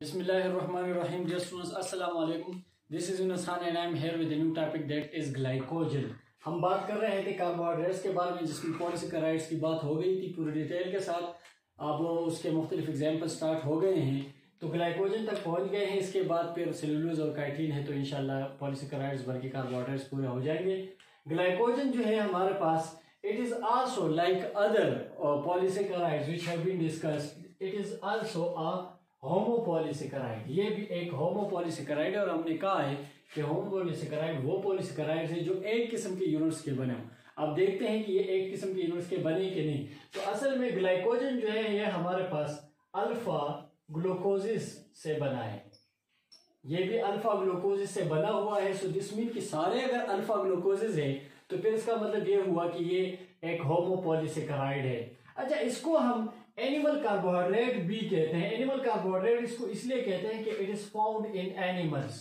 Bismillahirrahmanirrahim. Dear students, Assalamu alaikum. This is Yunus Khan and I am here with a new topic that is glycogen. हम बात कर रहे थे carbohydrates के बारे में, जिसमें पॉलीसेकेराइड्स की बात हो गई थी पूरी डिटेल के साथ। अब उसके मुख्तलिफ एग्जाम्पल स्टार्ट हो गए हैं, तो ग्लाइकोजन तक पहुंच गए हैं। इसके बाद फिर सेलुलोज और काइटिन है, तो इंशाल्लाह पॉलीसेकेराइड्स बल्कि कार्बोहाइड्रेट्स पूरे हो जाएंगे। ग्लाइकोजन जो है हमारे पास, it is also like other polysaccharides which have been discussed, it is also a homopolysaccharide. ये भी एक होमोपॉलीसेकेराइड है, और हमने कहा है कि होमोपॉलीसेकेराइड वो पॉलीसेकेराइड है जो एक किस्म के यूनिट्स के बने हो। अब देखते हैं कि ये एक किस्म के यूनिट्स के बने कि नहीं। तो असल में ग्लाइकोजन जो है ये हमारे पास अल्फा ग्लूकोजिस से बना है। ये भी अल्फा ग्लूकोजिस से बना हुआ है। सो दिस मीन कि सारे अगर अल्फा ग्लूकोजिस है तो फिर इसका मतलब ये हुआ कि ये एक होमोपॉलीसेकेराइड है। अच्छा, इसको हम एनिमल कार्बोहाइड्रेट भी कहते हैं। एनिमल कार्बोहाइड्रेट इसको इसलिए कहते हैं कि it is found in animals,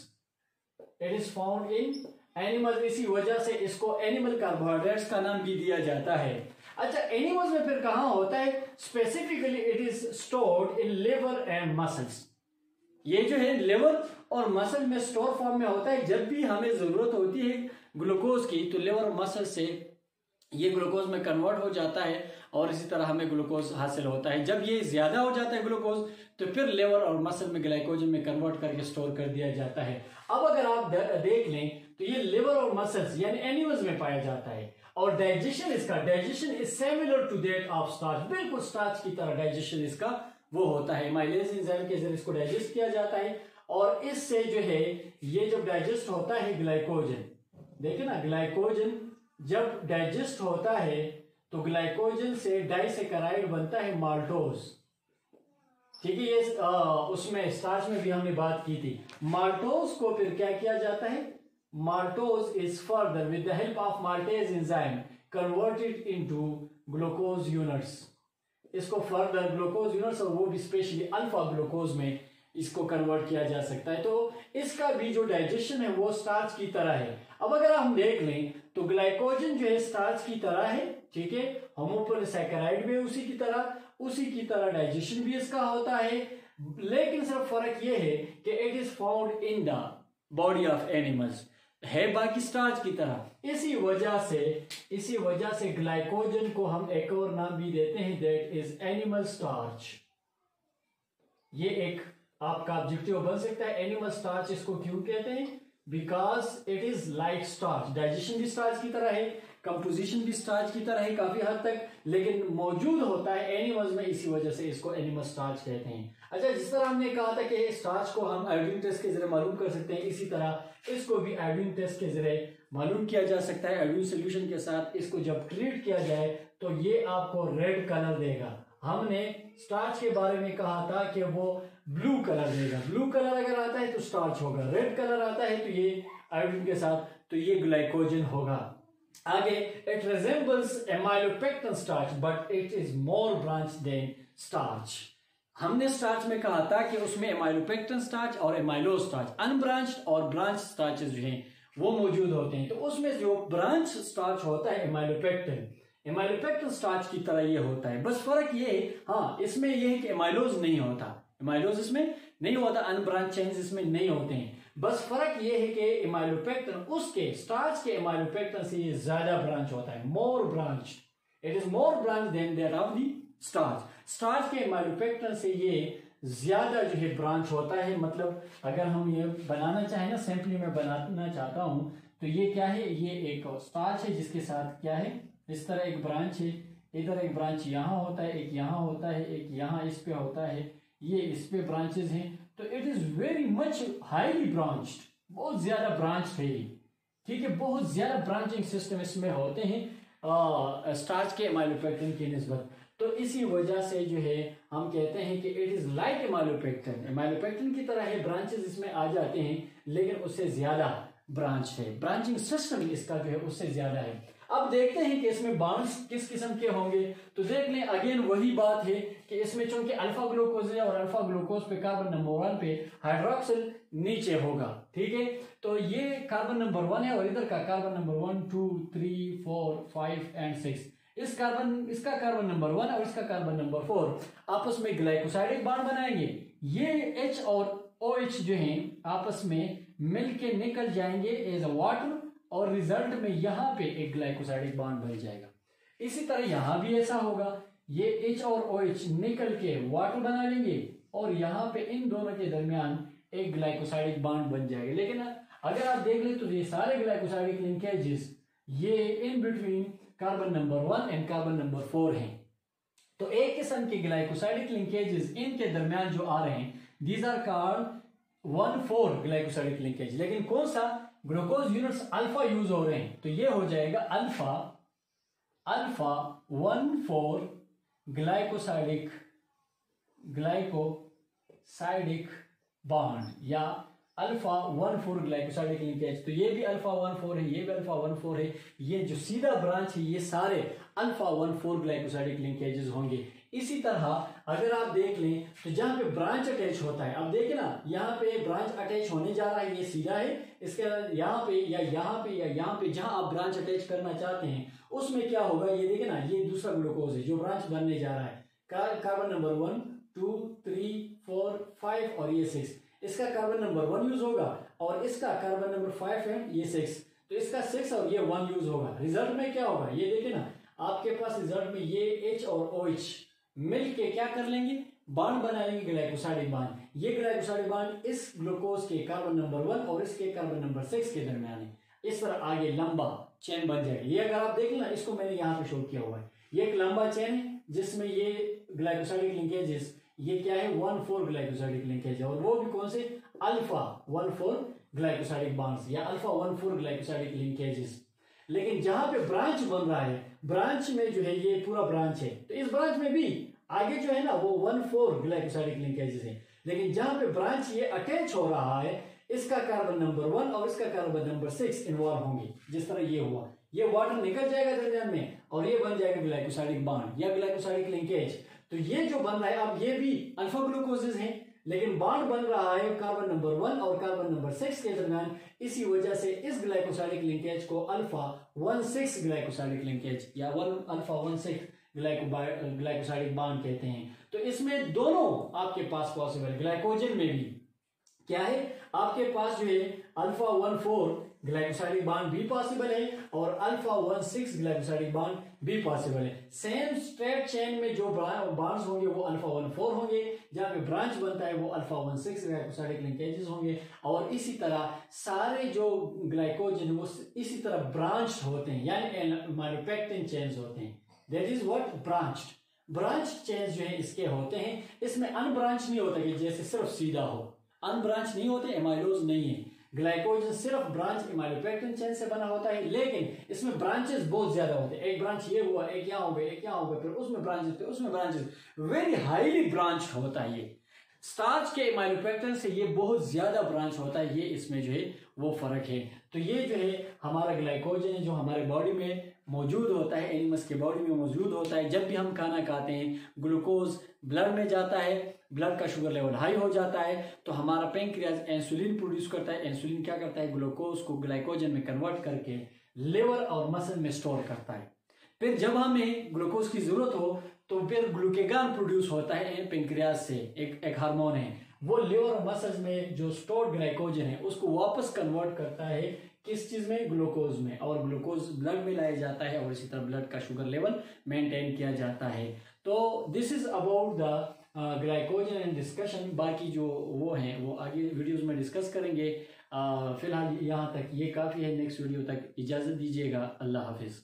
it is found in animals. इसी वजह से इसको एनिमल कार्बोहाइड्रेट्स का नाम भी दिया जाता है। अच्छा, एनिमल्स में फिर कहां होता है? Specifically it is stored in liver and muscles. ये जो है लिवर और मसल में स्टोर फॉर्म में होता है। जब भी हमें जरूरत होती है ग्लूकोज की, तो लिवर और मसल से ये ग्लूकोज में कन्वर्ट हो जाता है, और इसी तरह हमें ग्लूकोज हासिल होता है। जब ये ज्यादा हो जाता है ग्लूकोज, तो फिर लिवर और मसल में ग्लाइकोजन में कन्वर्ट करके स्टोर कर दिया जाता है। अब अगर आप देख लें तो ये लिवर और मसल्स यानी एनिमल्स में पाया जाता है, और digestion is similar to that of starch. बिल्कुल स्टार्च की तरह डाइजेशन इसका वो होता है। माइलेज एंजाइम के जरिए इसको डाइजेस्ट किया जाता है, और इससे जो है ये जब डाइजेस्ट होता है ग्लाइकोजन, देखिए ना, ग्लाइकोजन जब डाइजेस्ट होता है तो ग्लाइकोजन से डाइसेकेराइड बनता है माल्टोज। ठीक है, ये उसमें स्टार्च में भी हमने बात की थी। माल्टोज को फिर क्या किया जाता है? Maltose is further with the help of maltase enzyme converted into glucose units. इसको फर्दर ग्लूकोज यूनिट्स, और वो भी स्पेशली अल्फा ग्लूकोज में इसको कन्वर्ट किया जा सकता है। तो इसका भी जो डाइजेशन है वो स्टार्च की तरह है। अब अगर हम देख लें तो ग्लाइकोजन जो है स्टार्च की तरह है, ठीक है, होमोपॉलीसेकेराइड भी उसी की तरह डाइजेशन भी इसका होता है। लेकिन सिर्फ फर्क ये है कि it is found in the body of animals, है बाकी स्टार्च की तरह। इसी वजह से ग्लाइकोजन को हम एक और नाम भी देते हैं, दैट इज एनिमल स्टार्च। ये एक आपका ऑब्जेक्टिव बन सकता है। एनिमल स्टार्च इसको क्यों कहते हैं? Because it is like starch. Digestion भी स्टार्च की तरह है, कंपोजिशन भी स्टार्च की तरह है काफी हद तक, लेकिन मौजूद होता है एनिमल्स में, इसी वजह से इसको एनिमल स्टार्च कहते हैं। अच्छा, जिस तरह हमने कहा था कि स्टार्च को हम आयोडीन टेस्ट के जरिए मालूम कर सकते हैं, इसी तरह इसको भी आयोडीन टेस्ट के जरिए मालूम किया जा सकता है। आयोडीन सोल्यूशन के साथ इसको जब ट्रीट किया जाए तो ये आपको रेड कलर देगा। हमने स्टार्च के बारे में कहा था कि वो ब्लू कलर देगा। ब्लू कलर अगर आता है तो स्टार्च होगा, रेड कलर आता है तो ये आयोडीन के साथ, तो ये ग्लाइकोजन होगा। आगे, it resembles amylopectin starch but it is more branch than starch. हमने स्टार्च में कहा था कि उसमें एमाइलोपेक्टिन स्टार्च और एमाइलोज स्टार्च, अनब्रांच्ड और ब्रांच स्टार्चेस जो हैं वो मौजूद होते हैं। तो उसमें जो ब्रांच स्टार्च होता है एमाइलोपेक्टिन स्टार्च की तरह ये होता है। बस फर्क ये, हाँ, इसमें ये है कि एमाइलोज नहीं होता, एमाइलोज इसमें नहीं होता, अनब्रांच चेन्स इसमें नहीं होते हैं। बस फर्क ये है कि एमाइलोपेक्टिन उसके स्टार्च के एमाइलोपेक्टिन से ये ज्यादा ब्रांच होता है, more branch, it is more branch than that of the starch. Starch के एमाइलोपेक्टिन से ये ज्यादा जो है ब्रांच होता है। मतलब अगर हम ये बनाना चाहें ना, सिंपली मैं बनाना चाहता हूं, तो ये क्या है? ये एक स्टार्च है जिसके साथ क्या है, इस तरह एक ब्रांच है, इधर एक ब्रांच यहां होता है, एक यहां होता है, एक यहां इस पे होता है, ये इस पे ब्रांचेस हैं। तो it is very much highly branched, बहुत ज्यादा ब्रांच है, ठीक है, बहुत ज्यादा ब्रांचिंग सिस्टम इसमें होते हैं स्टार्च के एमाइलोपेक्टिन की निस्बत। तो इसी वजह से जो है हम कहते हैं कि इट इज लाइक एमाइलोपेक्टिन की तरह है, ब्रांचेस इसमें आ जाते हैं, लेकिन उससे ज्यादा ब्रांच है, ब्रांचिंग सिस्टम इसका जो है उससे ज्यादा है। अब देखते हैं कि इसमें बॉन्ड्स किस किस्म के होंगे। तो देख लें, अगेन वही बात है कि इसमें चूंकि अल्फा ग्लूकोज है, और अल्फा ग्लूकोज पे कार्बन नंबर 1 पे हाइड्रोक्सिल नीचे होगा, ठीक है। तो ये कार्बन नंबर 1 है, और इधर का कार्बन नंबर 1 2 3 4 5 एंड 6, इसका कार्बन नंबर 1 और इसका कार्बन नंबर 4 आपस में ग्लाइकोसाइडिक बॉन्ड बनाएंगे। ये H और OH जो हैं आपस में मिल के निकल जाएंगे एज अ वाटर, और रिजल्ट में यहाँ पे एक ग्लाइकोसाइडिक बॉन्ड बन जाएगा। इसी तरह यहाँ भी ऐसा होगा, ये H और OH निकल के वाटर बना लेंगे और यहाँ पे इन दोनों के दरमियान एक ग्लाइकोसाइडिक बॉन्ड बन जाएगा। लेकिन अगर आप देख लें तो ये सारे ग्लाइकोसाइडिक लिंकेजेस ये in between carbon number 1 and carbon number 4 हैं। तो एक किस्म के ग्लाइकोसाइडिक लिंकेजेस इनके दरमियान जो आ रहे हैं, these are called 1,4 glycosidic linkage. लेकिन कौन सा, ग्लूकोज यूनिट्स अल्फा यूज हो रहे हैं, तो ये हो जाएगा अल्फा 1,4 ग्लाइकोसाइडिक बॉन्ड या अल्फा 1,4 ग्लाइकोसाइडिक लिंकेज। तो ये भी अल्फा 1,4 है, ये भी अल्फा 1,4 है, ये जो सीधा ब्रांच है ये सारे अल्फा 1,4 ग्लाइकोसाइडिक लिंकेजेस होंगे। इसी तरह अगर आप देख लें तो जहां पे ब्रांच अटैच होता है, अब देखिए ना यहाँ पे ब्रांच अटैच होने जा रहा है, ये सीधा है, इसके यहाँ पे या यहाँ पे या यहाँ पे जहां आप ब्रांच अटैच करना चाहते हैं उसमें क्या होगा, ये देखिए ना, ये दूसरा ग्लूकोज है जो ब्रांच बनने जा रहा है, कार्बन नंबर 1 2 3 4 5 और ये 6, इसका कार्बन नंबर 1 यूज होगा और इसका कार्बन नंबर 5 है, ये 6, तो इसका 6 और ये 1 यूज होगा। रिजल्ट में क्या होगा, ये देखिए ना, आपके पास रिजल्ट में ये H और OH मिल के क्या कर लेंगे, बॉन्ड बना लेंगे, ग्लाइकोसाइडिक बॉन्ड। ये ग्लाइकोसाइडिक बॉन्ड इस ग्लूकोज के कार्बन नंबर 1 और इसके कार्बन नंबर 6 के दरमियान है। इस तरह आगे लंबा चेन बन जाएगा। ये अगर आप देख लें ना, इसको मैंने यहाँ पे शो किया हुआ है, ये एक लंबा चेन है जिसमें ये ग्लाइकोसाइडिक लिंकेजेस, ये क्या है 1,4 ग्लाइकोसाइडिक लिंकेज है, और वो भी कौन से, अल्फा 1,4 ग्लाइकोसाइडिक बॉन्ड्स या अल्फा 1,4 ग्लाइकोसाइडिक लिंकेजेस। लेकिन जहां पे ब्रांच बन रहा है, ब्रांच में जो है ये पूरा ब्रांच है, तो इस ब्रांच में भी आगे जो है ना वो 1,4 ग्लाइकोसाइडिक लिंकेजेस है। लेकिन जहां पे ब्रांच ये अटैच हो रहा है, इसका कार्बन नंबर 1 और इसका कार्बन नंबर 6 इन्वॉल्व होंगे। जिस तरह ये हुआ, ये वाटर निकल जाएगा दरमियान में और ये बन जाएगा ग्लाइकोसाइडिक बॉन्ड या ग्लाइकोसाइडिक लिंकेज। तो ये जो बन रहा है, अब ये भी अल्फा ग्लूकोजेस हैं, लेकिन बॉन्ड बन रहा है कार्बन नंबर 1 और कार्बन नंबर 6 के दरमियान। इसी वजह से इस ग्लाइकोसाइडिक लिंकेज को अल्फा 1,6 ग्लाइकोसाइडिक लिंकेज या अल्फा 1,6 ग्लाइकोसाइडिक बॉन्ड कहते हैं। तो इसमें दोनों आपके पास पॉसिबल, ग्लाइकोजन में भी क्या है, आपके पास जो है अल्फा 1,4 ग्लाइकोसाइडिक बॉन्ड भी पॉसिबल है और अल्फा 1,6 ग्लाइकोसाइडिक बॉन्ड भी पॉसिबल है। सेम स्ट्रेट चेन में जो बॉन्ड्स होंगे वो अल्फा 1,4 होंगे, जहां पे ब्रांच बनता है वो अल्फा 1,6 ग्लाइकोसाइडिक लिंकेजेस होंगे। और इसी तरह सारे जो ग्लाइकोजन वो इसी तरह ब्रांच होते हैं, यानी माइलोपेक्टिन चेन्स होते हैं। That is what, branch chains जो है इसके होते हैं। इसमें अनब्रांच नहीं होता कि जैसे सिर्फ सीधा हो, अनब्रांच नहीं होते, एमाइलोज नहीं है। ग्लाइकोजन सिर्फ ब्रांच एमाइलोपेक्टिन चेन से बना होता है, लेकिन इसमें ब्रांचेस बहुत ज्यादा होते हैं। एक ब्रांच ये हुआ, एक यहाँ हो गया, एक यहाँ हो गया, फिर उसमें ब्रांचेस, फिर उसमें ब्रांचेस, वेरी हाईली ब्रांच होता है। ये स्टार्च के एमाइलोपेक्टिन से ये बहुत ज्यादा ब्रांच होता है, ये इसमें जो है वो फर्क है। तो ये जो है हमारा ग्लाइकोजन है जो हमारे बॉडी में मौजूद होता है, एनिमल्स के बॉडी में मौजूद होता है। जब भी हम खाना खाते हैं, ग्लूकोज ब्लड में जाता है, ब्लड का शुगर लेवल हाई हो जाता है, तो हमारा पेंक्रियाज इंसुलिन प्रोड्यूस करता है। इंसुलिन क्या करता है, ग्लूकोज को ग्लाइकोजन में कन्वर्ट करके लिवर और मसल में स्टोर करता है। फिर जब हमें ग्लूकोज की जरूरत हो तो फिर ग्लूकेगॉन प्रोड्यूस होता है पेंक्रियाज से, एक हार्मोन है, वो लिवर और मसल्स में जो स्टोर्ड ग्लाइकोजन है उसको वापस कन्वर्ट करता है किस चीज में, ग्लूकोज में, और ग्लूकोज ब्लड में लाया जाता है और इसी तरह ब्लड का शुगर लेवल मेंटेन किया जाता है। तो this is about the glycogen and discussion. बाकी जो वो हैं वो आगे वीडियोस में डिस्कस करेंगे। फिलहाल यहाँ तक ये काफ़ी है, नेक्स्ट वीडियो तक इजाज़त दीजिएगा। अल्लाह हाफिज़।